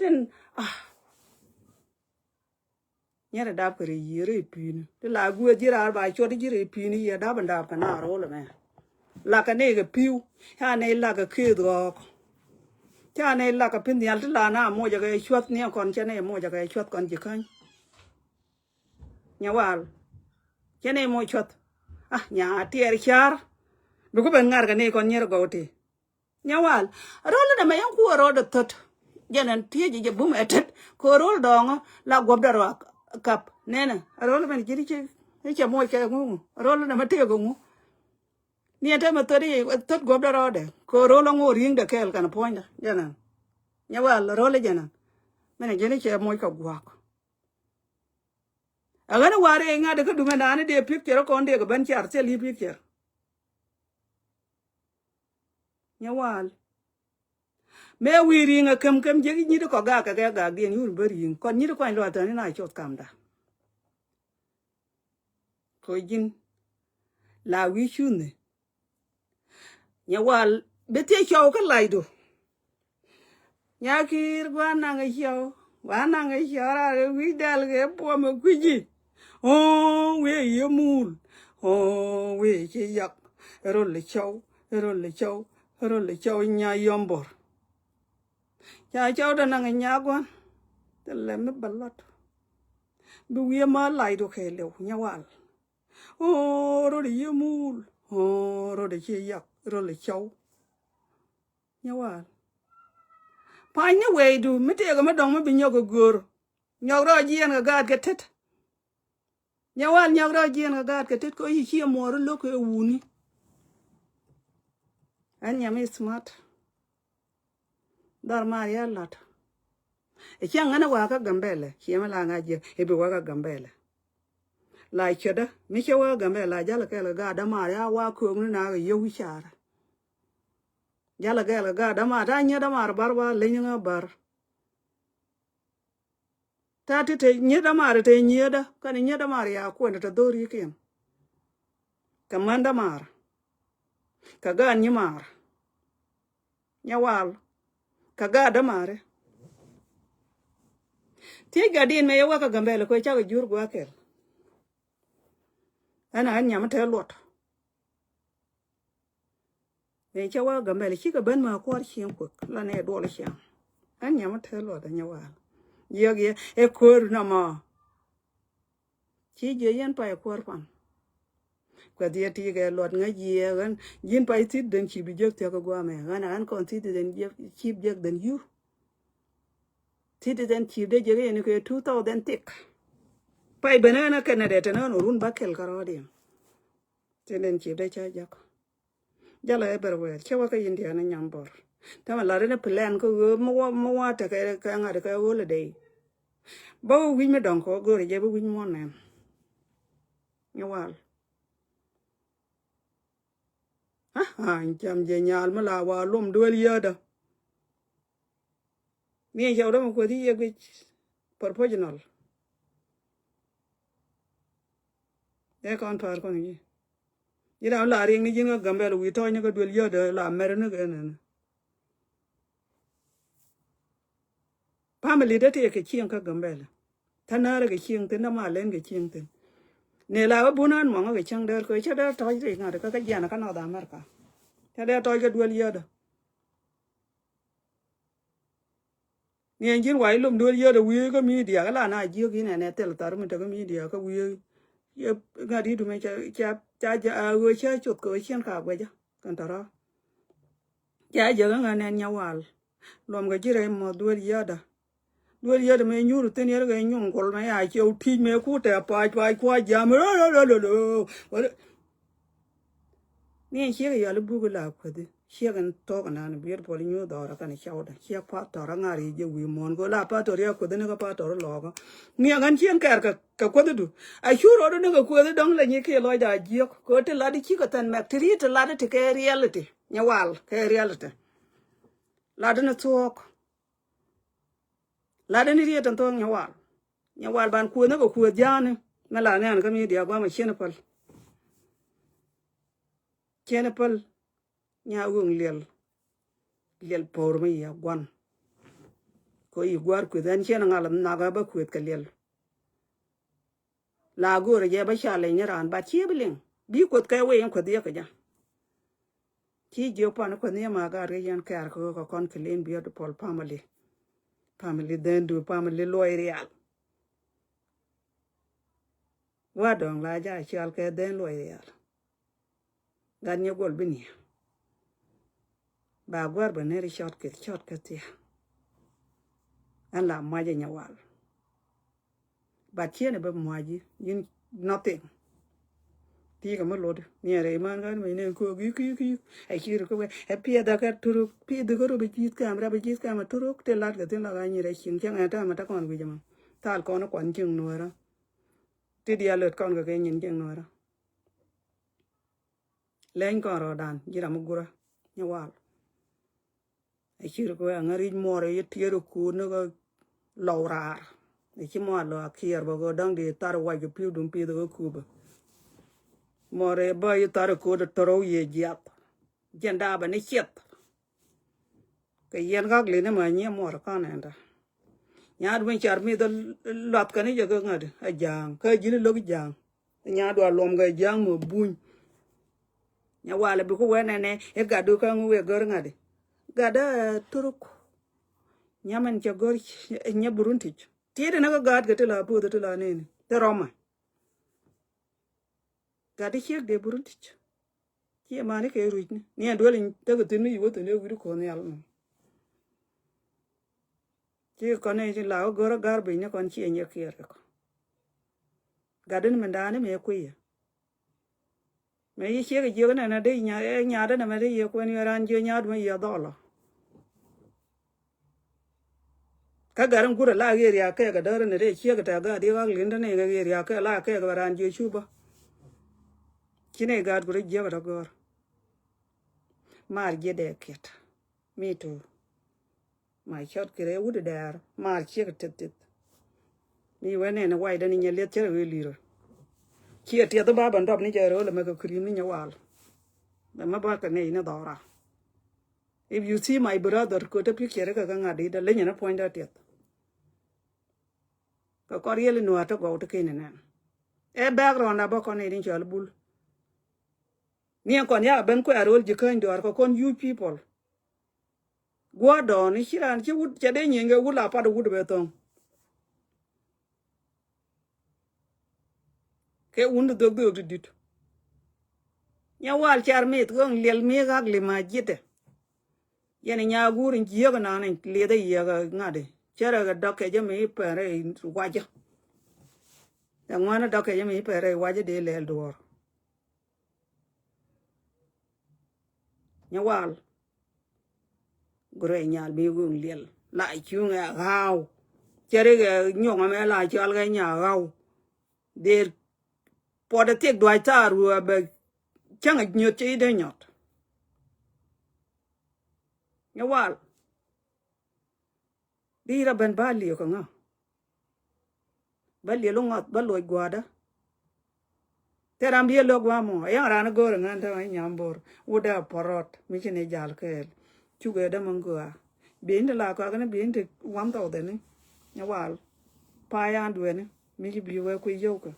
ten nhớ đáp cái gì rồi pin thế là gue chỉ ra bài cho đi rồi pin gì đáp bằng đáp cái nào rồi mà là cái này cái piu ha này là cái kia đó cha này là cái pin nhà là na mua cho cái chuột này còn cha này mua cho cái chuột còn gì không nhà vào cha này mua chuột nhà tiệt char bữa có bên ngar cái này còn nhớ cái gì nhà vào rồi là mấy ông cua rồi được thật giờ này tiệt gì bùm etet cô rồi đó là gọp đó cặp nè nè rồi bên chỉ đi chơi mua cái ngu rồi là mấy tiệt ngu ni ta mà tôi đi tôi gọp đó rồi đấy cô rồi là ngu riêng được cái này point đó giờ này nhà vào rồi là giờ này mình chỉ đi chơi mua cái guac agan ware nga de ko duma nane de picture ko de ko ben char li picture nyawal me wiri nga kam je ni de ko ga de ni bari kon ni de ko lo ta ni na chot kam da ko jin la wi chune nyawal bete chaw ka laido nyakir gwa na nga chaw wa na nga chara wi dal ge po me kuji we yemul we che yak rol le chaw nya yombor cha chaw da na nya gwan te le me balot bu wi ma lai do khele nya wal rol yemul rol che yak rol le chaw nya wal pa nya we du me te ga ma dong me bi nyogo gor nyog ro jien ga gad ke tet nyawal nyog ro jien ga gad ke tet ko yi chi mo ro lo ko wuni an nyame smart dar maria lat e changana wa ka gambele chiema la ngaje e be wa ka gambele la cheda mi che wa gambele jala ka ga da maria wa ko na ga yewu chara jala ga da ma da nya da mar barba le nya bar ta te nya da mar te nya da ka ni nya da mar ya ko na ta dori ken kamanda mar ka ga ni mar nyawal ka ga da mare ti ga din me wa ka gambele ko cha ga jur gwa kel ana nya ma te lot ne cha wa gambele chi ka ben ma ko chien ko la ne do le chien an nya ma te lot da nyawal ye e ko na ma chi je yen pa ko pan kwa dia ti ga lot nga ye gan yin pa ti den chi bi je te ko gwa me gan an kon ti den je chi je den yu ti den chi de je ne ko 2000 tik pai banana canada te no run bakel karodi te den chi de cha jak jala e berwe che wa ka india na nyambor ta ma la ne plan ko mo wa ta ka nga de ka holiday ba wi me don ko go re je ba wi mo ne nyawal cham je nyal ma la wa lum duel yada ni jaw do ko di ye proportional e kon par ko ni ira la ring ni jinga gambel wi to nya ko duel yada la mer ne ke ne family de te ke chien ka gambel tanare ke chien te na ma len ke chien te ne la ba bunan mo ga chang der ko cha der to ri nga de ka jana ka no da america ta der to ke duel yada ni engin wai lum duel yada wi ko media ka la na ji ki ne tel tar mi ta ko media ka wi ye ga di du me cha go cha chut ko chen ka gwa ja kan tara cha je ga ne nya wal lom ga jire mo duel yada me nyuru ten yer ga nyung kol me ya che uti me ku te pa kwa jam ni che ga ya lu bu la ko de che ga to ga na bi pol nyu do ra ka ni chao da che pa to ra ngari je wi mon go la pa to ria ko de ne ga pa to lo ga ni ga chen ka ko de du a shu ro de ne ga ko de dong la ni ke lo da ji ko te la di chi ko tan mak tri te la de ke reality nya wal ke reality la de ne to la de ni ri tan to nya wal ban ko ne ko ko jane na la ne an ka mi dia ba ma chen pal nya wong lel por mi ya gwan ko yi gwar ku dan chen ngalam na ga ba ku ka lel la go re ba sha le nyaran ba chi biling bi ko ka we yan ko dia ka ja chi je pa na ko ne ma ga re yan ka ko ko kon clean beautiful family then do family loyal wa dong la ja chal ke den loyal gan nye gol bini ba gwar ba ne short ke ti an la ma ja nyawal ba tiene ba ma ji yin nothing ti ga ma lod ni re man gan me ne ko gi ai chi ko we e pie da ka turu pie de ko be jit kamera be jit kamera turu te lat ga tin la ga ni re chin chang ta ma ta kon wi jama tal ko no kon ching no ra ti dia let kon ga ke nyin ching no ra len ko ro dan jira mu gura nyawal ai chi ko ngari mo re ti ro ku no ga laurar ni chi mo lo akier bo go dang di tar wa ju piu dum pi do ku ba more ba yi tar ko de toro ye jap jenda ba ni chet ke yen gak le ne ma nye mo ka na nda nya du char mi do lot ka ni je ga ngad a jang ka ji ni lo jang nya do lom ga jang mo buñ nya wala bi ko wena ne e ga do ka ngwe gor ngade ga da turuk nyaman che gor nya burunti ti de na ga gad ga te la pu de la ne te roma ga de chek de burunti ki ma ne ke ru ni do le te ga tin ni wo te ne wi ko ne al ki ko ne la gor gar bi ne kon chi nya kier ko ga de men da ne me ku ye me yi che ga je na de nya de na me de ye ko ni ran je nya do ye do lo ka garan gura la ge ya ka ga dar ne de che ga ta ga de ga lin da ne ga ge ya ka la ka ga ran je chu ba kine ga gura je ga gor mar je de ket me to my shot kire wude dar mar che ga tet mi wene na wai da ni nya le che we li ro ki ti da ba ban dob ni je ro le me ko krim ni nya wal da ma ba ka ne ina dora if you see my brother ko ta pi kere ka nga de da le nya na point da tet ka ko riele no ata go to kene na e background aba ko ne din chal bul ni kon ya ben ko arol je kan do ko kon you people go do ni chiran chi wud che de nyenge wula pa do wud be ton ke wund do dit nya wal char mit gong lel mi gak li ma jite yani nya gurin jiyo ga na ne le de ye ga ngade chara ga doke je mi pere waja ya ngwana doke je mi pere waja de le dor nya wal gore nya bi gong lel la chu nga gao chere ga nyonga me la chal ga nya gao de poda tek dwa taru be changa nyot che de nyot nya wal đi ra bên ba liều không à ba liều lúc ngọt ba lội qua đó thế làm gì lúc qua mà yang ra nó gọi là ngan thằng nhảm bor udah parot mình chỉ này jal cái chú cái đó mong qua biển đó là qua cái nó biển thì quắm tàu thế này nhà wal payan đuôi này mình chỉ bị quay quay dâu cả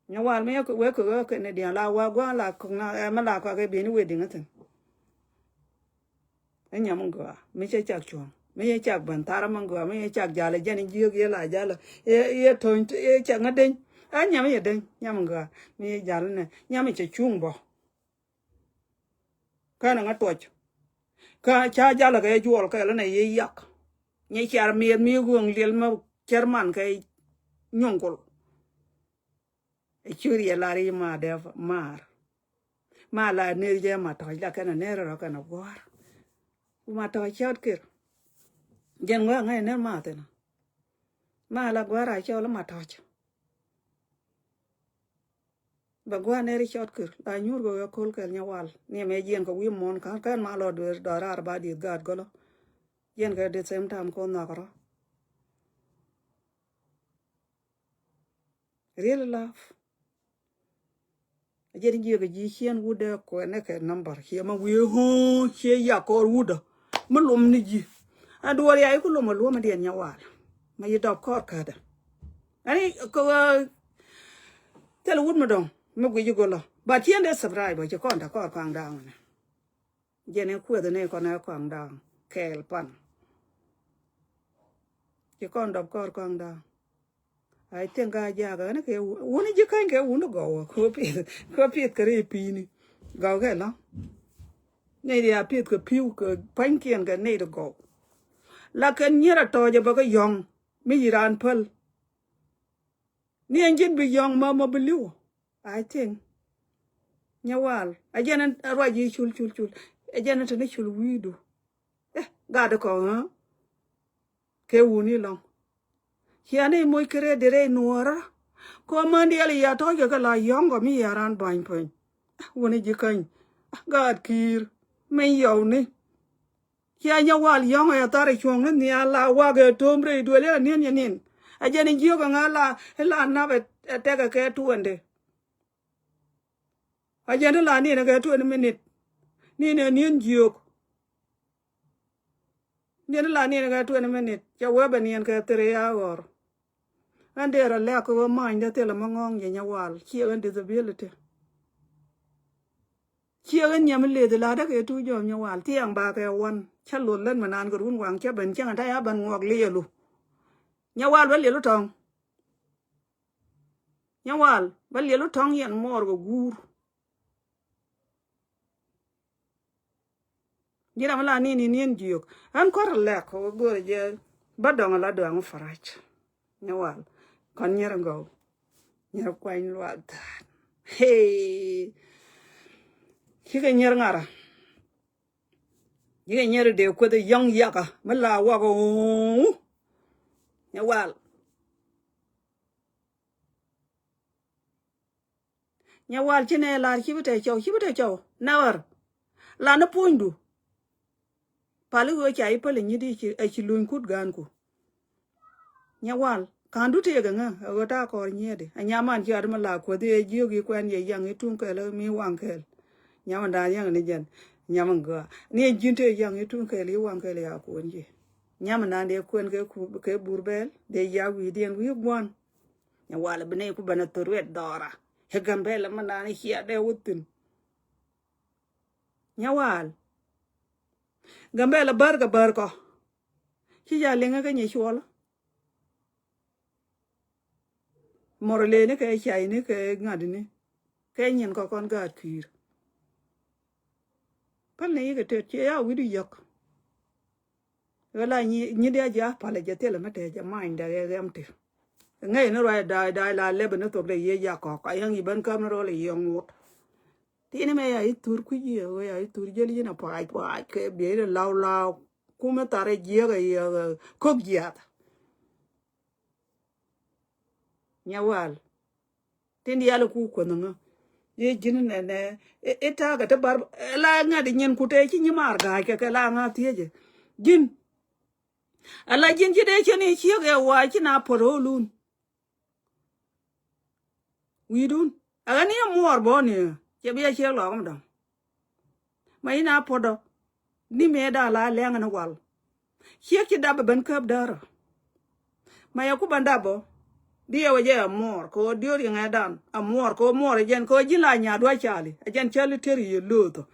nhà wal mình quay cái này đi là qua là không na mà là qua cái biển quay đi ngay anh nhắm mong qua mình sẽ chặt chuồng mình chặt bàn thara mong qua mình chặt giá lại dân nhiều cái là giá là ye thôi ye chặt ngay đây anh nhắm ye đây nhắm mong qua mình giá này nhắm mình sẽ chuồng bò cái nào ngắt tuổi cái cha giá là cái chuột cái là này ye yak nhảy chả mi guồng liền mà chả man cái nhung cột churi là đi mà đẹp mà là nơi gì mà thôi là cái này nè rồi cái nào quá mà thôi chót kìa dân quá ngay nên mà thế nào mà là quá ra cho lắm mà thôi bà quá nè chót kìa là nhur go kol cái nhà wal nè mẹ dân có quý món cái mà lo đưa đòi ra ba đi gạt golo dân cái the same time con nào đó really love dân gì cái gì xiên wuda ko nè cái number kia mà quý ho xe ya ko wuda mà lùm ni gì Aduar ya ku lo ma dien nyawal. Ma yi dop kor kada. Ani ko tel wud ma dong. Ma gwi ju golo. Ba tien de subscribe ba je kon da kor kwang dang. Je ne ku de ne kon na kwang dang. Kel pan. Je kon dop kor kwang dang. Ai tenga ja ga ne ke woni je kan ke wuno go ko pi kare pi ni. Go ga la. Ne dia pi ko piu ko pan kien ga ne do go. La ken nyera to je ba ga yong. Mi yiran pal. Ni engine bi yong ma beliu. I think nyawal ajana raji chul ajana tane chul widu ga da ko ha ke wuni long hiane moy kere dere nuora ko mandi ali ya to ga la yongo mi yaran ban pen woni jikan ga kir me yawni ya nyawal yongo ya tare chong ni ala wa ga tomre do le nin ajana jiyo ga ngala la na be te ga ke tuende ajana la ni na ga 20 minute ni ne nien jiok ni la ni ga 20 minute ja we ba nien ka 3 hour ande ra le ko ma inde te la mangong ye nyawal chi en disability chi en nyam le de la da ke tu jo nyawal tiang ba ke wan cha lo len manan ko run wang cha ben chang ta ya ban ngok le lu nyawal ba le lu tong nyawal ba le lu tong yen mor go gur jira mala ni nien jiok an ko le ko go je ba dong la dong farach nyawal kon nyer ngo nyer kwain lwa ta hey kike nyer ngara yike nyer de ko de yang yaka mala wa go nyawal chine la hibite chaw nawar la na pondu pali go chai pali nyidi chi a chi lun kut gan ko nyawal kandu te ga nga go ta ko nyede anyaman chi arma la ko de jiyo gi kwen ye yang itun ke le mi wang ke nyaman da yang ni jen nyaman ga ni jinte yang itun ke le wang ke le ya ko nje nyaman na de kwen ke burbel de ya wi den wi gwan nyawal bene ku bana to red dora he gambela mana ni hiya de wutin nyawal gambela barga ki ya lenga ga ni shola morle ne ke chai ne ke ngad ne ke nyen ko kon ga kir pal ne ke te ya wi du yok wala ni de ja pale je tele mate ja mind da ge empty ngai no ra da la le bene to le ye ya ko ka yang i ban kam ro le yong tini me ya itur ku ye we ya itur jeli na pa ke be la kuma tare je ga ya ko giat nyawal tindi ya ku ko no ye jin ne eta ga ta bar la nga de nyen ku te chi ni mar ga ke la nga tie je jin ala jin ji de chi ni chi ga wa chi na porolun widun aga ni mor bo ni che bia che lo ngam dong mai na podo ni me da la le ngana wal che ki da ben kap daro mai ku banda bo dia waje amor ko diori ngadan amor ko mor jen ko jila nya do chali jen chali teri ye loto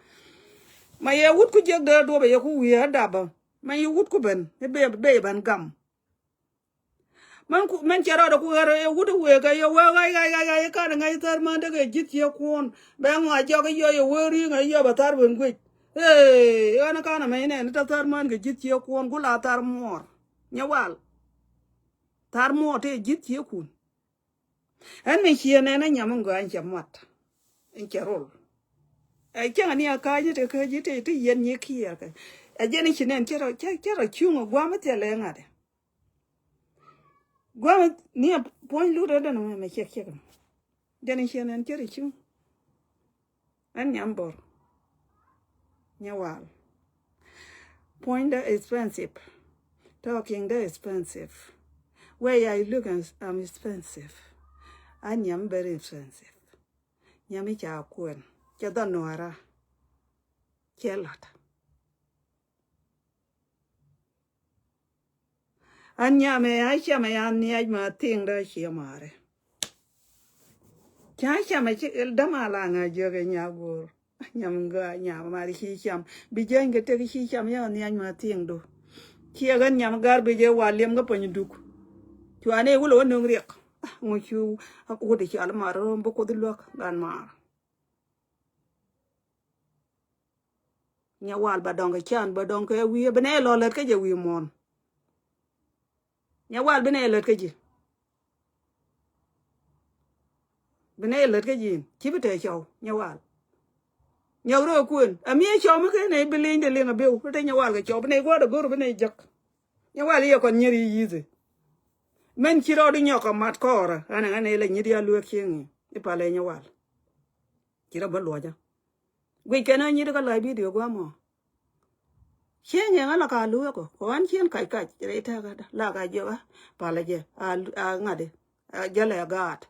mai ye wut ku jeg da do be ku wi da ba mai wut ku ben be ban gam man chero do ku garo e wut we ga yo wa ga ka ngai tar man de jit ye kon be nga jo ga yo ri ngai yo ba tar ben gwi ana kana mai ne ta tar man ga jit ye kon ku la tar mor nyawal tar mor te jit ye kun an me chi ne na nyam ngo an chamat en cherol ai changa ni aka ji te yen ye kia ka a je ni chinen chero chungo gwa ma te le ngade gwa ni point lu da no me chek je ni chinen chero chung an nyam bor nyawal point the expensive talking the expensive where I look as I'm expensive an nyam very expensive nyami cha kwen cha da noara chelat anya me ai cha me an ni ai ma ting da chi mare cha me chi da ma la nga je ga nya go nyam ga nya ma ri chi cham bi jen ga te chi cham ya ni ai ma ting do chi ga nyam gar bi je wa lem ga pon duk chwa ne wo lo no riek ngo chu ko de chi al ma ro bo ko de lok gan ma nya wal ba dong ga chan ba dong ka wi ba ne lo let ka je wi mon nya wal ba ne let ka je ba ne let ka je chi ba te chaw nya wal nya ro kun a mi chaw ma ke ne bi lin de lin a be u te nya wal ga chaw ba ne go da go ba ne jak nya wal ye kon nyiri yize men chi ro di nyoko mat kora ana ne le nyiri a lu king e pa le nya wal chi ra ba lo ja gwe ke na nyiri ka la video gwa mo chen ye ngala ka lu ko kon chen kai kai re ta ga la ga je wa pa le je a ngade a je le gat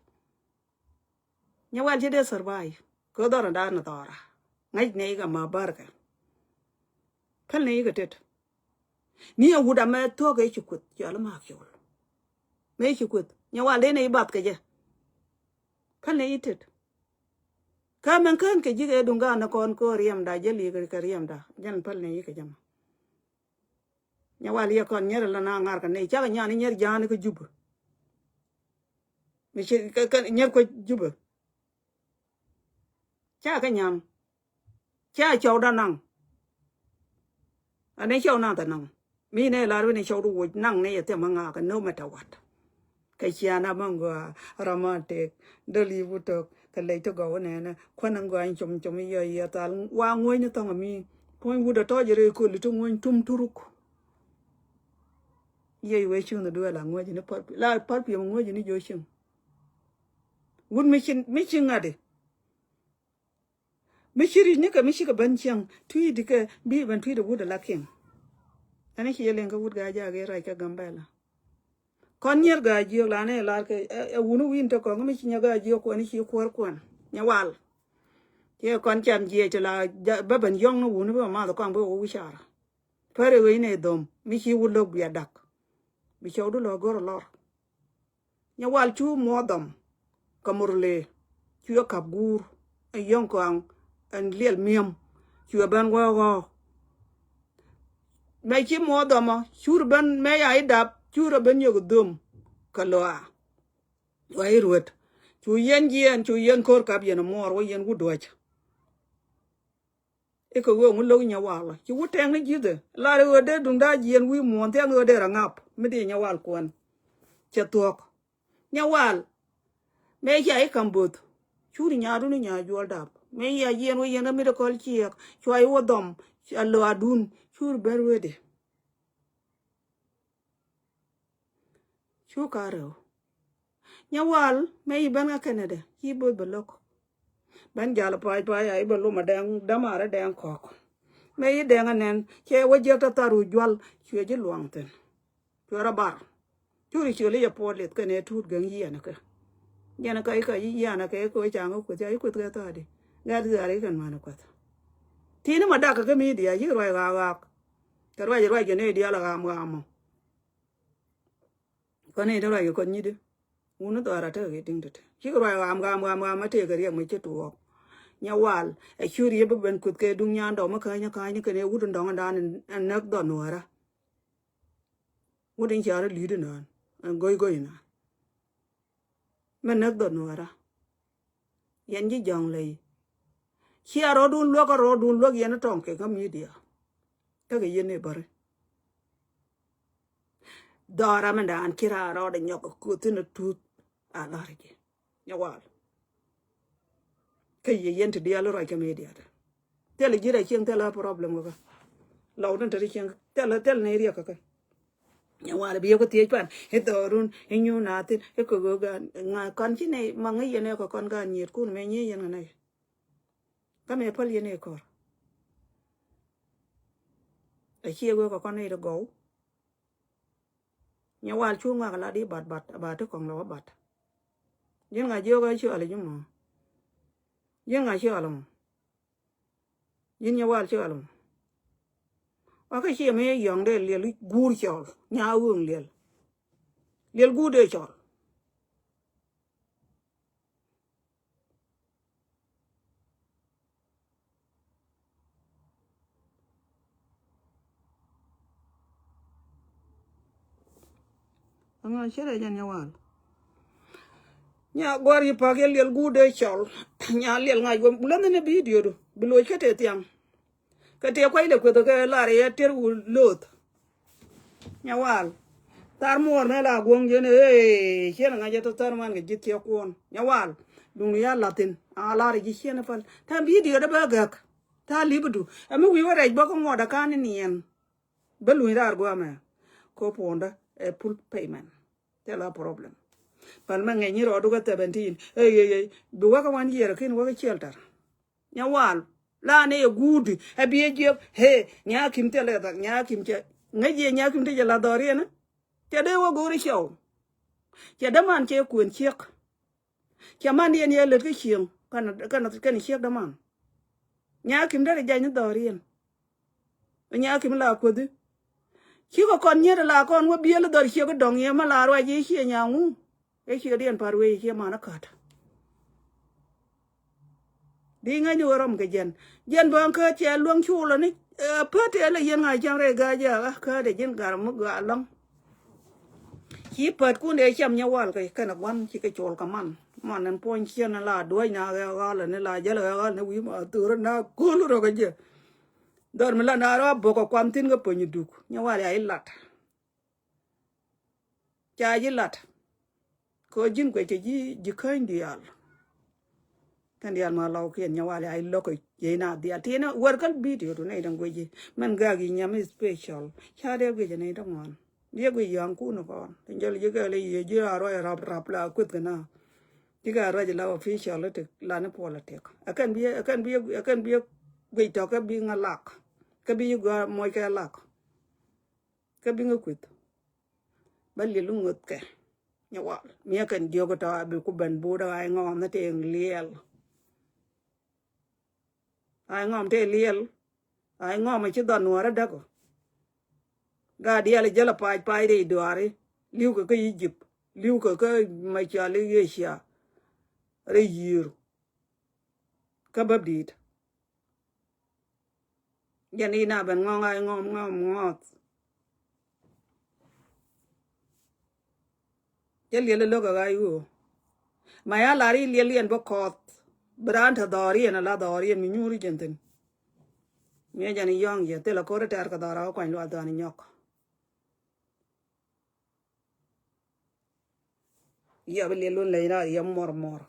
nya wal je de survive ko do da na tora ngai ne ga ma bar ka kal ne ga tet ni ya wuda me to ga chi kut ya la ma kyol me chi kut nya wal de ne bat ka je kal ne itet ka man kan ke ji ga dunga na kon ko riem da je li ga riem da jan pal ne ka jam nya wal ye kon nyer la na ngar ka ne cha nya ni nyer jan ko jub mi chi ka nyer ko jub cha ka nyam cha chau da nang ane chau na ta nang mi ne la ru ne chau ru nang ne te ma nga ka no matter what ka chia na mang go romantic dali butok ka le to go ne na kwan ngo an chom chom yo ya ta wa ngoi ne tong mi point wu da to je re ko li to ngoi tum turuk ye we chu na do la ngoi ne par pi ngoi ne jo shin wun mi chin ngade mi shiri ne ka mi shi ka ban chang tui di ka bi ban tui da wu da la king ane ki yelen ka wut ga ja ga ra ka gambala kon nyer ga ji la ne la ke wunu win to ko mi chi nya ga ji ko ni chi kwor kon nya wal ke kon cham ji te la ba ban yong no wunu ba ma to kon bo wu shara pare we ne dom mi chi wu lo ya dak bi chaw do lo gor lor nya wal chu mo dom kamurle chu ka gur yong ko an liel miam chu ban go go me chi mo dom chur ban me ya idap chur ban yo dum kaloa wai ruot chu yen kor kap yen mor wo yen gudoch e ko wo ngulo nya wala chu wuteng ni jide la re de dung da yen wi mon te ngode rangap mi de nya wal kon che tok nya wal me ya e kambut churi nya ru ni nya jol dap me ya yen wo yen mi de kol chiek chwai wo dom alo adun chur berwede chu karo nya wal me iban ga Canada hi bo blok ban jala pai ai ba lu ma dang damara dang kok me yi dang anen che wo je ta taru jwal che je luangten chora bar churi chule ya polet ka ne tut gang yi na ka yana ka yi yana ka ko chang ko ja ko ta ta de ga ga re kan ma na ko ti ni ma da ka mi dia yi roi ga ka roi je ne dia la ga ma ko ne da roi ko ni de uno to ara ta ge ding de ki roi ga ma te ga re ma che tu nya wal e churi be ben kut ke dung nya do ma ka nya ke ne wudun dong da an nak do no ara wudin chara li de nan an goy na men nak do no ara yan ji jong le chi aro dun lo yen tong ke ga media ka ge yen ne bare dora man dan kira ro de nyok ku tin tut a la re nya wal ke yen te dia lo ra ke media tele jira chen tele problem ga law dan te chen tele ne ria ka nya wal bi ko tie pan e dorun e nyu na tin e ko ga nga kon chi ne ma ngi ye ne ko kon ga nyet ku me nyi yen na ka me pal ye ne ko e chi go ko kon ne do go nya wal chu nga la di bat to kong lo bat yen nga jo ga chu ale ju mo yen nga chu alom yin nya wal chu alom wa ka chi me yong de le gur chol nya wung le liel gu de chol anga chere jan nyawal nya gor yi pa ke liel gu de chol nya liel ngai go bulan ne video do bilo kete tiang kete kwai le ko to ke la re ter u lot nyawal tar mor me la gong je ne chen nga je to tar man ke jit ya kon nyawal dung ya latin a la re ji chen fal ta video da ba gak ta libdu ami wi wara ba ko ngoda kan ni en belu rar go ma ko ponda e full payment te la problem pal ma ngi ro do ga 17 du wa ka wan yere kin wa ka shelter nyawal la ne gudi e bi je he nya kim te le da nya kim che ngai nya kim te la dori na che de wo gori show che da man che kun chek che man yen ye le ke chieng kan chek da man nya kim da ja ni dori nya kim la ko du chi ko kon nye la kon wo bi le dori che ko dong ye ma la ro ji che nya ngu e che dien par we che ma na kat đi ngay như rom cái dân bang cơ che luang chu là ní phớt thế là dân ngày trong đây ga giờ cơ để dân cả một gà lông chỉ phớt cũng để chăm nhau vào cái nào quan chỉ cái chồi cả man nên point chia là đuôi nhà ga là nên là giờ là ga nên quý mà từ đó na cool rồi cái gì đó mình là na đó bộ có quan tin cái point đục nhau vào lại lạt cha gì lạt có dân cái gì khơi đi à kan dial ma law ken nyawale ay loko yena dia tina warkal video to nay dang goje man gagi nyam special chade goje nay dang on dia go yang ku no kon tinjal je ga le ye je aro rap la kut kana tiga raja la official te la ne politic akan bi go to ka bi ngalak ka bi go moy ka lak ka bi ngakut balli lu ngot ke nyawal mi kan dio ko ta bi ku ban bu da ay ngom na te liel ai ngom te liel ai ngom ma chi don nuora da ko ga dia le jala pai de doare liu ko Egypt liu ko ma cha le Asia re yir ka babdit yani na ban ngom ai ngom ngot je liel lo ga yu ma ya lari liel bo kot brand dori na la dori mi nyuri jenten mi jani yong ye te la ko re tar ka dara ko lo adani nyok ya be lelun le na ya mor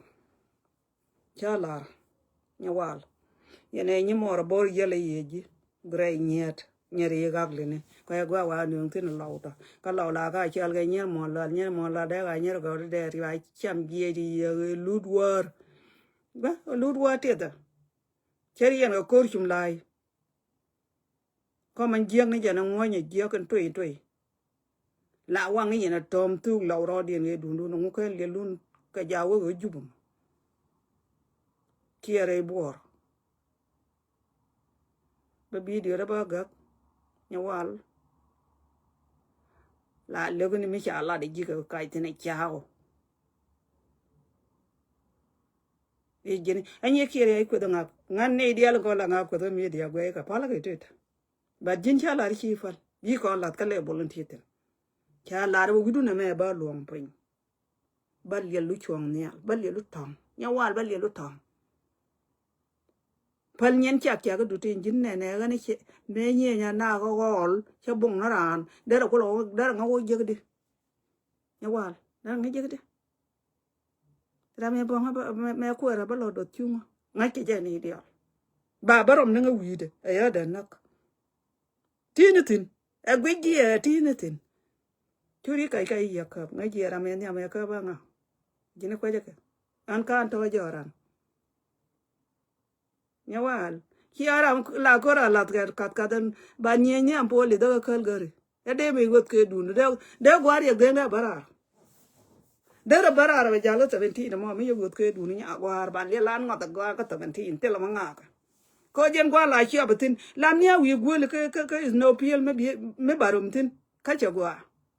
chalar nyawal ye ne ni mor bor ye le yeji gre nyet nyeri gagle ne ko ya gwa wa nu tin lauta ka la ka chal ga nyer mo la da ga nyer go de ri ai cham ye di ludwar ba ludwa te da cheri en ko chum lai ko man jiang ni jana ngo nya jia kan tui la wang ni na tom tu la ro dien ge dun dun ngo ke le lun ka jawo go jubum kiere bor ba bi di ra ba ga nyawal la le ko ni mi cha la de ji ka kai te ne chao e jeni anye kiere ko da ngan ne dia ko la nga ko da mi dia go ka pala ke tet ba jin cha la ri fal yi ko la ka le bolon titen cha la ro gudu na me ba luong pin ba le lu chuang ne ba le lu tong nyawal ba le lu tong pal nyen cha ka du tin jin ne ga ni che me nye nya na ko gol cha bung na ran de ro ko lo de nga wo je di nyawal na nga je di ra me bon ba me ko ra ba lo do chung nga ke je ni dia ba rom na nga wi de ya da nak tinitin a gweji tinitin turi kai ya ka nga je ra me nya me ka ba nga jine ko je ke an ka an to joran nyawal kiara la ko ra la kat dan ba nye nya poli do kal gari ya de me got ke dun de gwar ya genga bara dara bara ba jalo 17 mo mi yogot ke dun nya gwar ban le lan ngot gwar ka 17 te la nga ka ko jen gwa la chi abatin la nya wi gwel ke is no pl me barum tin ka che gwa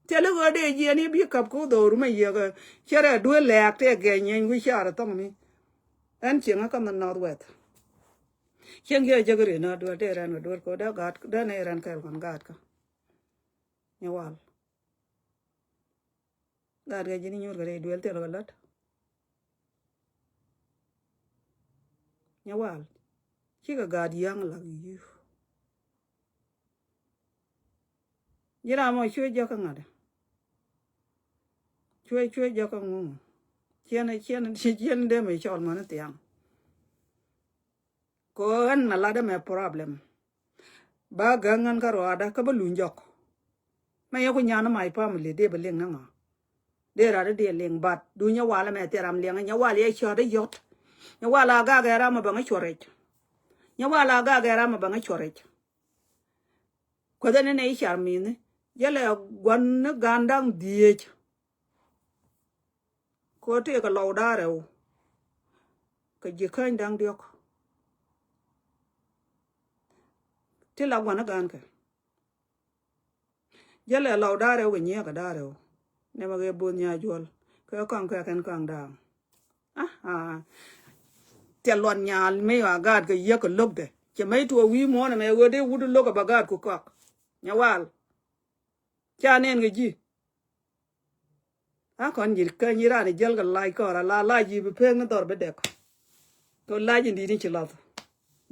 tele go de je ni bi kap ko do ru me ye ga chere du le te ge nyen wi sha ra tong mi an chinga ka man north west chen ge je gre na do de ran do ko da gat da ne ran ka kon gat ka nya wal gat ge ni nyor gre duel te ro lat nya wal chi ga gat yang la yu jira mo chue jo ka ngade chue jo ka ngu chen de me chol man tiang ko an na la de me problem ba gangan ka ro ada ka balun jok ma yo ko nyana mai family de beleng na nga de ra de leng bat du nya wala me te ram leng nya wala ye cho de yot nya wala ga ga ra ma ba nga chore nya wala ga ga ra ma ba nga chore ko de ne char mi ne yele gwan gandang diech ko te ka lo da re ka je kan dang diok te la gwan gan ka yele lo da re we nya ka da re ne ma ge bon nya jol ka kan ka kan kan da te lon nya me wa gad ka ye ka lok de ke mai to wi mo na me we de wudu lo ka ba gad ku ka nya wal cha nen ge ji kon jir ka ni ra ni jel ga lai ko ra la ji be pe ng tor be de to la ji ndi ni chi la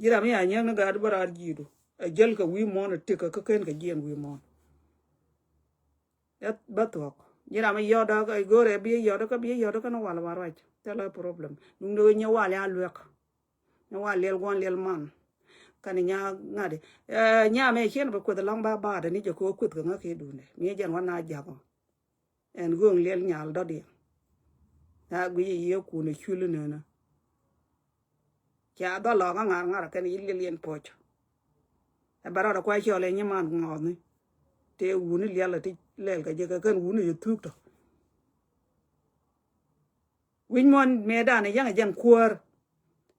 jira mi ya nyang ga ad bara ji do a jel ka wi mo na te ka ken ka jien wi mo et ba to jira mi yo da ga go re bi yo da ka no wala war wa te la problem nu do nya wala ya lek nya wala lel gon lel man kan nya ngade nya me chen ba ko da lang ba da ni je ko ku ka nga ke du ne mi jan wa na ja ko en gong lel nyal do di ta gwi ye ku ne chulu ne na cha do lo nga nga ka ni lien poch e bara da kwa cho le nyaman ngod ni te wu ni lel ti lel ka je ka kan wu ni youtube to win mon me da ne yang jan kuor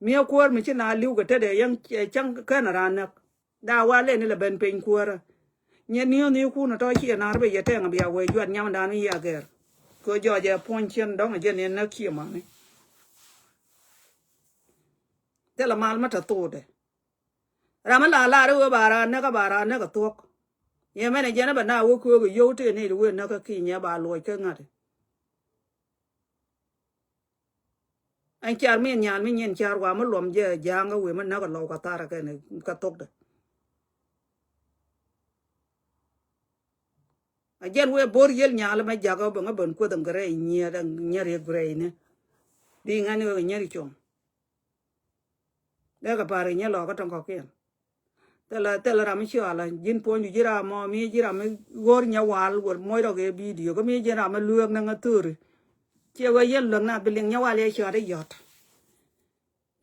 mi kuor mi china liu ka te de yang chang ka na ran na da wa le ni le ben pen kuor nye ni ku na to chi na be ye te nga bia we jwat nyam da ni ya ger ko jo je pon chen dong je ne na ki ma ni te la mal ma ta to de ra ma la ru ba ra na ka to ye me ne je na ba na wo ko yo te ne ru na ka ki nya ba lo ke nga de an char mi nyan mi nyen char wa ma lom je jang we ma na ka lo ka ta ra ke ne ka to de a jen we bor yel nyal ma jago ba nga bon ko dang gre nya dang nyari gre ne di ngani we nyari chom de ka pare nya lo ka tong ko ken tela ram chi ala jin po ni jira mo mi jira me gor nya wal gor mo ro ge video ko mi jira ma luok na ngatur che we yel lo na biling nya wal ye cho de yot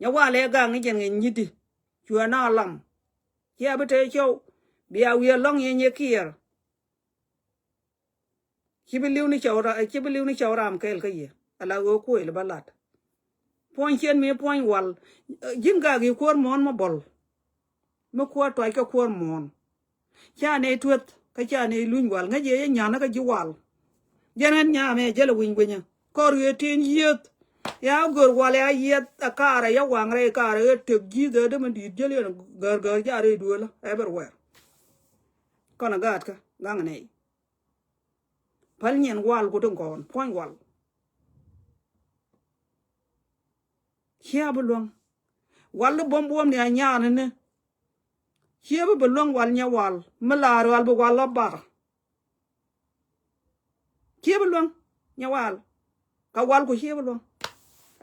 nya wal ye ga ngi jen ngi di chua na lam che ba te cho bia wi long ye nye kier chi bi liu ni cho ram kel ka ye ala go ko le balat pon chen mi pon wal jin ga gi kor mon mo bol mo ko to ka kor mon cha ne tuet ka cha ne luñ wal nga je nya na ka ji wal jenen nya me je le win gwenya kor ye tin yet ya gor wal ya yet akara ya wang re kara te gi de man di je le gar ja re du la everywhere kona gat ka gang ne pal nyen wal ko ton kon pon wal chia bu long wal bom bom ne nya ne chia bu long wal nya wal mala wal bu wal bar chia bu long nya wal ka wal ko chia bu long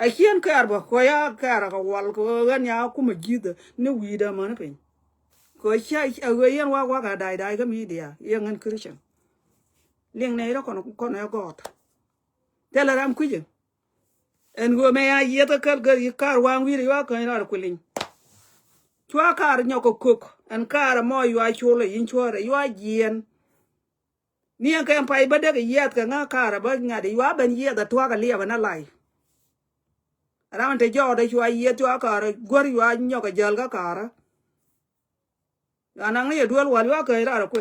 a hien kar ba ko ya kar ka wal ko gan ya ku ma jida ne wi da man pe ko cha a go yen wa ka dai ga mi dia yen an christian ling ne ro kono ya got tela ram ku je en go me ya yeta kal ga kar wang wi wa ka ra ku lin chwa kar nyoko kok en kar mo ywa chule yin chore ywa jien ni en kan pai ba de yet ka nga kar ba nga de ywa ben yet da twa ka liya na lai ram te jo de chwa yet chwa kar gor ywa nyoko jal ga kar ana ngi dual wal wa ka ra ku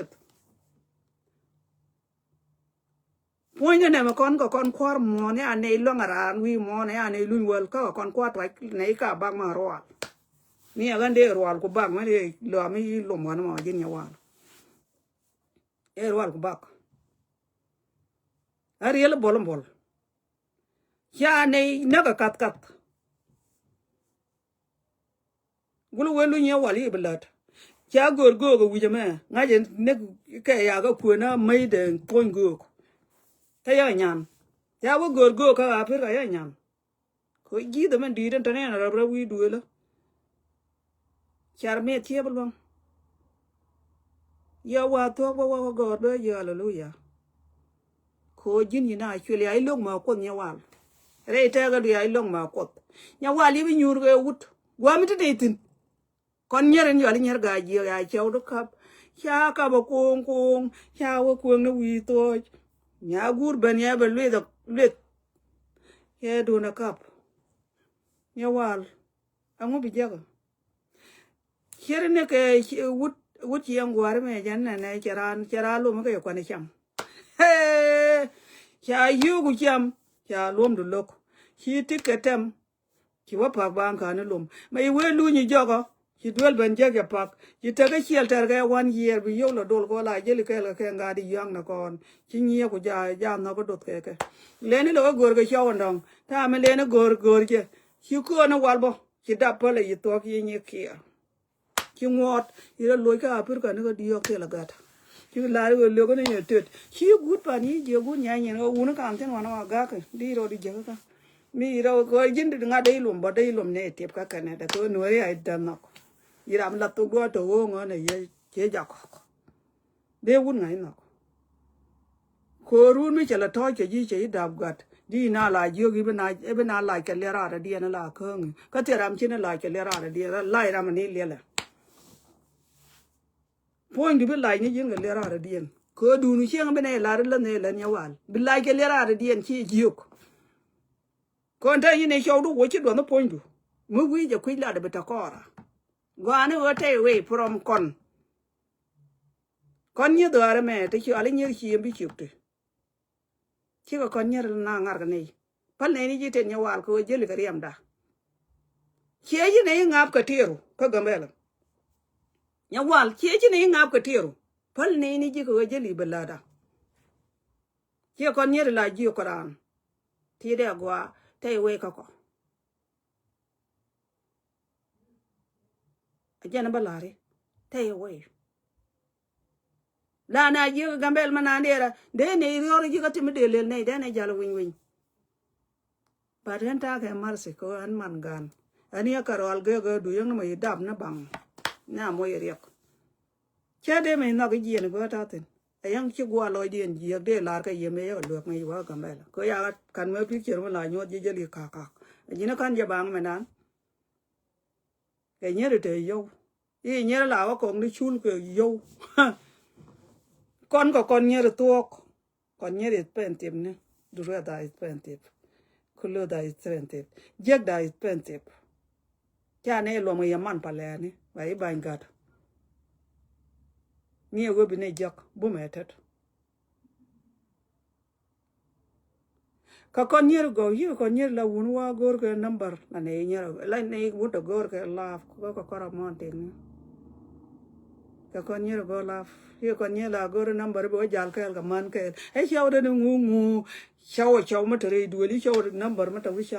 point ne ma kon ko kon kwar mo ne ane lo ngara wi mo ne ane lun wel ka kon kwat wa ne ka bag ma ro ni aga de ro ko bag ma de lo mi lo mo na ma jin ya wa e ro ko bag ari el bol bol ya ne na ka kat gulu welu nya wali belat ya gor go go wi jama ngaje ne ka ya ga ku na mai de point go ta ya nyam ya wo gor go ka a per ya nyam ko gi da man di den tane na ra wi du la char me tie bol bang ya wa to wa go do ya hallelujah ko jin ni na chule ai long ma ko nya wal re ta ga du ai long ma ko nya wali bi nyur ga wut wa mi te tin con nhớ yo nyer ga ji ya chau do kap cha ka ba kong cha wo kong no wi to nya gur ben ya ba le ye do na kap nya wal angu bi jaga khere ne ke wut yang gwar me jan na ne chara lo ma ke ko ne cham he cha yu gu cham cha lom du lok chi tiketem chi wa pa ban ka ne lom mai we lu ni jogo ki duel ben jage pak ki taga chiel terga 1 year bi yo lo dol ko la jeli ke nga di yang na kon ki nyie ko ja na ko dot ke leni lo gor ga chaw ndong ta me leni gor ke ki ko na walbo ki da pale yi to ki nyi ki ngot ira lo ka pur ka ne ko di yo ke la gata ki la go lo ko ne tet ki gut pa ni je gu nya nya ko un ka an ten wana ga ka di ro di je ka mi ro ko jin di nga dei lum ba dei lum ne tep ka ne da ko no ri ai dan na iram la to go to ngo ne ye che ja ko de wun ngai no ko ru mi chala to che ji che dab gat di na la jo gi bena la ke le ra di na la khong ka te ram chin la ke le ra di la ram ni le la point di be la ni yin le ra di ko du nu chen bena la la ne la nya wal bi la ke le ra di chi ji ko kon ta yin ne show du wo chi do no point du mu wi je ku la de beta ko ra gwana wo te we from kon như đó mà te chi ale như chi bi chi te chi ko kon như na ngar ga nei pal nei ni ji te nya wal ko je le ga riam da chi ji nei ngap ka tiru ko gambela nya wal chi ji nei ngap ka tiru pal nei ni ji ko je li belada chi kon như la ji ko ran ti de gwa te we ka ko ajana balare te we la na ji gambel manandera de ne ro ji ka timi de le ne de ne jalo win ba den ta ke mar se ko an man gan ani ka ro al ge du yang ma dab na bang na mo yeriek cha de me no ge ji ne go ta ten ayang chi gwa lo dien ji de la ka ye me yo lu ngai wa gambel ko ya kan me picture ma la nyot ji je li ka ji na kan ja bang me nan cái nhớ được trời dâu, ý nhớ là có con đi chul cái dâu, con có con nhớ được tuộc, con nhớ được pen tiệp nè, đủ ra đại pen tiệp, khullo đại pen tiệp, giấc đại pen tiệp, cha này lo mà yam man pale nè, vậy bạn gạt, nhiều người bên này giấc, bố mẹ thật, ka con nhớ go hiu con nhớ là uốn qua gor cái number là này nhớ lại này uốn được gor cái laugh có ra món tiền ka con nhớ go laugh hiu con nhớ là gor number bo jal cái man cái ấy cháu đây ngu cháu mà trời đuổi đi cháu number mà tao biết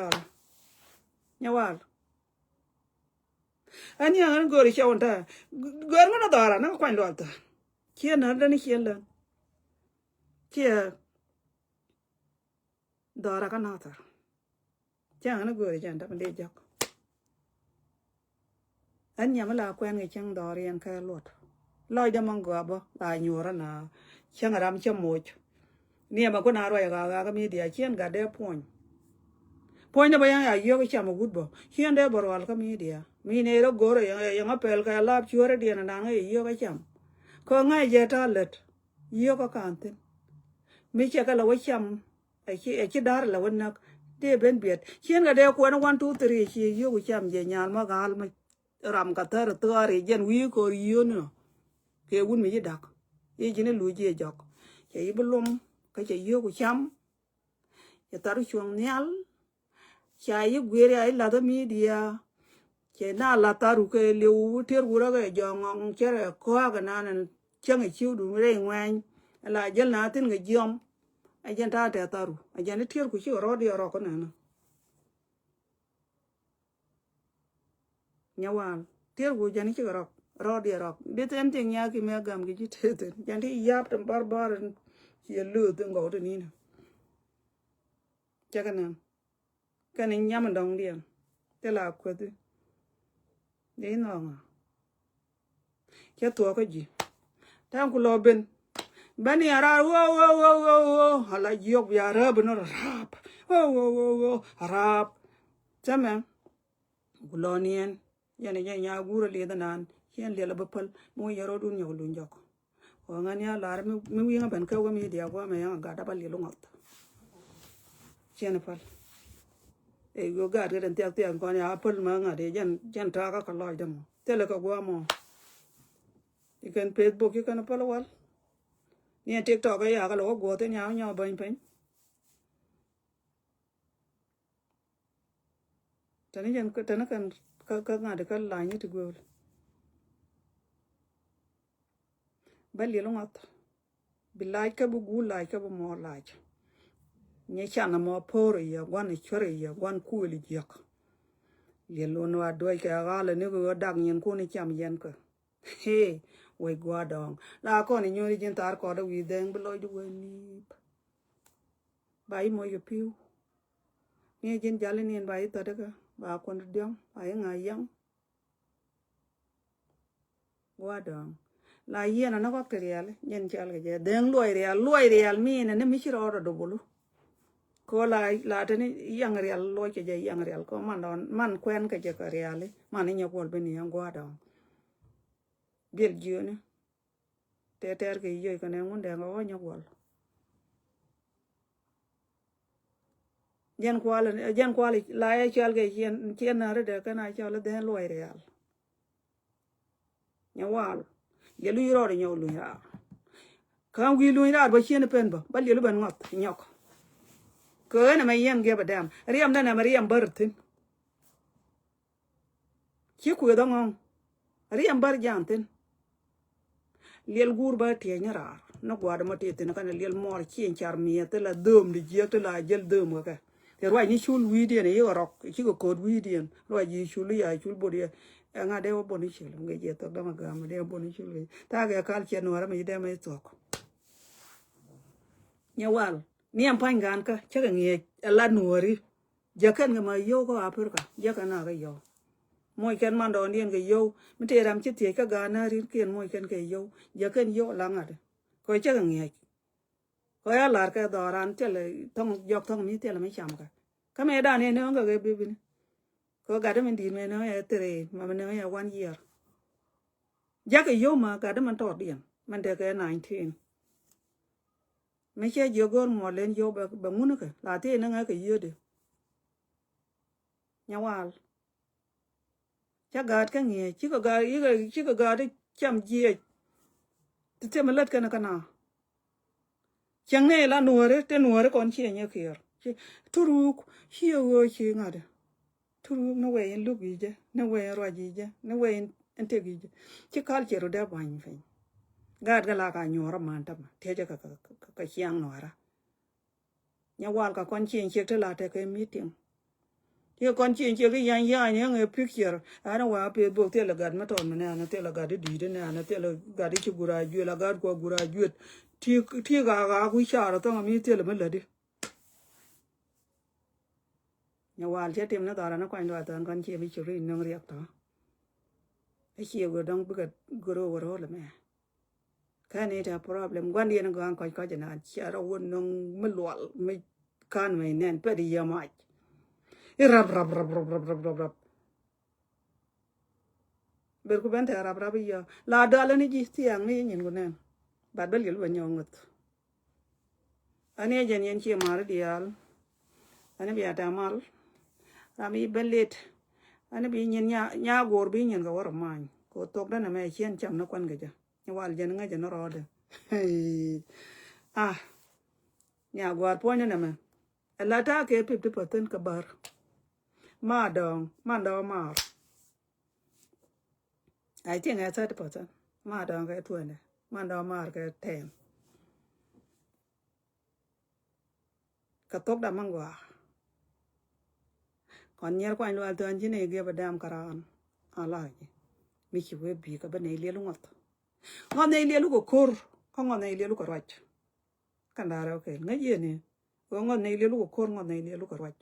nhớ vào anh nhớ anh gor cháu ta gor mà nó đòi nó quan đoạt ta kia nó đây kia là kia dora ka nata chang na gore chan ta de jok an nyam la kwen nge chang dorian ka lot loy da mang go bo la nyura na chang ram chamoch ni ma ko na ro ga mi dia chen ga de point na ba ya yo ka cham gud bo chen de bor wal ka mi dia mi ne ro gore ya ngapel ka la chure dia na nge yo ka cham ko ngai je ta let yo ka kan tin mi che ka la wa cham ai dar la won nak de ben biet chen ga de ko 1 2 3 chi yo cham je nyal ma gal ma ram ka tar to ari jen wi ko yo no ke un mi dak e jine lu je jok ke ibulum ka che yo cham ya taru chuang nyal cha yi gwere ai la da media che na la taru ke liu ter gura ga jong chere ko ga nan chang chiu du re ngwan la jel na tin ga jom a jen ta ta taru a jen ter ku chi ro di ro ko na nyawan ter gu jen chi ro di ro de ten tin ya ki me gam gi te te jen ti yap tam bar chi lu tin go de ni na cha ka ni nyam dong dien te la ko de no nga ke to ko ji tan ku lo ben bani ara wo hala yok ya rab no rap wo rap chama gulonien yani nya gura le da nan yen le la bapal mo yaro dun yo lu njok o ngani ala mi wi ban ka wa mi dia wa me ga da bal lu ngot chen pal e go ga de den tek tek ko ya pal ma nga de jan ta ka ka loy dem te le ka gwa mo ikan Facebook ikan pal wal ni TikTok ya ka lo go te nya ban pen tani jan ka tani kan ka nga de ka la ni tu go bal lu ngot bilai ka bu gu lai ka bu mo lai nya chana mo por ya gwan chore ya gwan ku li jak le lo no adoy ka ga le ne go dag nyen ko ni cham yen ka he we gwa dong la ko ni nyori jin tar ko da wi deng bu loy du we ni bai mo yo piu ni jin jale ni bai ta da ka ba kon dyong bai nga yang gwa dong la yena na ko kriale nyen chal ga je deng loy real mi ne mi chiro do bulu ko la tani yang real lo ke je yang real ko man kwen ke je ka real man ni nyakol be ni yang gwa dong bil june te ter ke yo ka ne ngunde ngo nyakol jen kwal la ya chal ke chen na re de ka na chal de lo real nyawal ye lu ro de nyaw lu ya kan wi lu ra ba chen pen ba le lu ban ngot nyok ko na ma yen ge ba dam riam na ma riam bartin ki ku da ngong riam bar jantin liel gur ba tie nyara na gwa da ma te te na kan liel mor chien char mi te la dom di je te la jel dom ka te rwa ni chul wi de ne yo rok ki ko kod wi de rwa ji chul ya chul bo de nga de bo ni chul nge je to da ma ga ma de bo ni chul ta ga kal chen wara mi de ma to ko nyawal ni am pan gan ka che ga nge la nuori jakan ga ma yo ko apur ka jakana ga yo moi ken man don dien ga yo mte ram chi tie ka ga na rin ken moi ken ke yo jakan yo la nga de ko che ga nge ko ya lar ka doran te le tong jok tong mi te le me cham ka me da ne no ga be bi ko ga de men di me no ya tre ma me no ya 1 year jak yo ma ga de man to dien man de ka 19 me che yo gor mo len yo ba ngunu ka la te na nga ka yo de nyawal cha ga ka nge chi ko ga de cham je te me let ka na kana chẳng nghe là nuore con chi nhá kia turu hiyo chi ngade turu no we en lugi je no we ro ji je no we en te gi je chi kal chero da ban fe gad ga la ka nyora man ta te je ka chiang nora nya wal ka con chi che te la te ke meeting ye con chi che ke yan ya nya nge picture ana wa pe bo te la gad ma ton na na te la gad di de na te la gad chi gura ju la gad ko gura ju ti ga ku sha ra to mi te le me le di nya wal che tem na da na kwa ndo ta con chi mi chu ri no riak ta e chi go dong bu ga goro le me ka ne ta problem gwan di na ga ko ja na cha ro won no me lwal me kan me nen pe di ya ma rab ber ku ben ta rab ya la da le ni ji tiang ni nyin go nen ba bel yel ba nyongot ani jen yen chi mar dial ani bi ata mal ami belit ani bi nyin nya gor bi nyin ga war man ko tok da na me chen cham na kwan ga ja ni wal jen nga jen ro de ah nya gor po ni na me la ta ke 50% ka bar ma dong mar I think I 30% ma dong ke 20 ma dong mar ke 10 ka tok da mangwa còn nyer kwa lo tan jine ge badam karan ala ji mi chi we bi ka bane le lu ngot ne le lu ko kor ko ngot ne le lu ko rach kan da ro ke ngai ye ne ko ngot ne le lu ko kor ngot ne le lu ko rach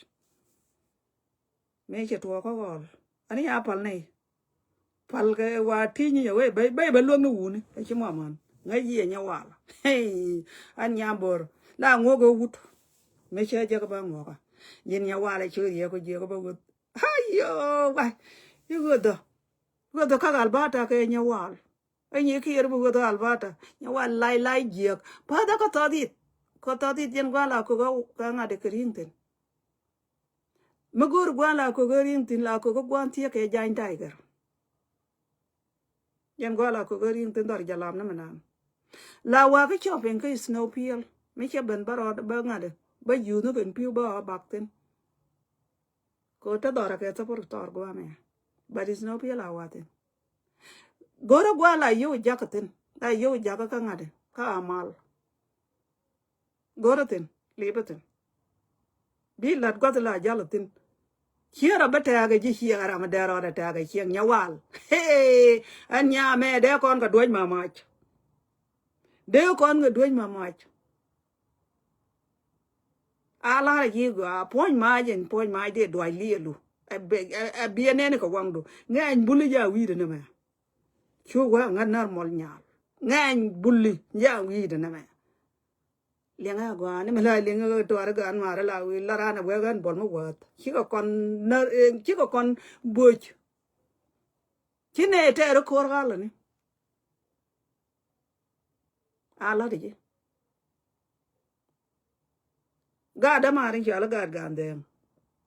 me che to ko gol ani ya pal nei pal ke wa ti ni we be lu nu ni e chi mo man ngai ye nya wala hey an nya bor la ngo go wut me che je ka ba ngo ka yin nya wala che ye ko je ko ba wut ayo ba yu go do ka albata ke nya wala ai ni ki yer bu go do albata nya wala lai je pa da ko to dit yen wala ko ga nga de krin ten magur wala ko ga rin tin la ko go gwan tie ke jain tiger yen wala ko ga rin tin dor jalam na manan la wa cái shopping cái snow peel mấy cái bên baro ba nga de ba yu no ben piu ba bak ten ko ta dora ke ta por tor go me but is no peel la wa ten gora gwa la yu jakaten la yu jaka ka nga de ka amal gora ten libaten bi lat go la jalatin hiera bata ga ji hiera ma daro da ta ga hieng nyawal hey an nya me de kon ga duoj ma mach de kon ga duoj ma mach ala ji go pon ma de do lielu a bi ne ko wangdo ngan bulu ja wi de na ma chu wa ngan nar mol nyal ngan bulli ja wi de na ma lenga go ne mala lenga to ar gan mar la wi la rana we gan bol mo wat chi ko kon na chi ko kon buch chi ne te ro kor gala ni ala de ga da marin chi ala ga gan de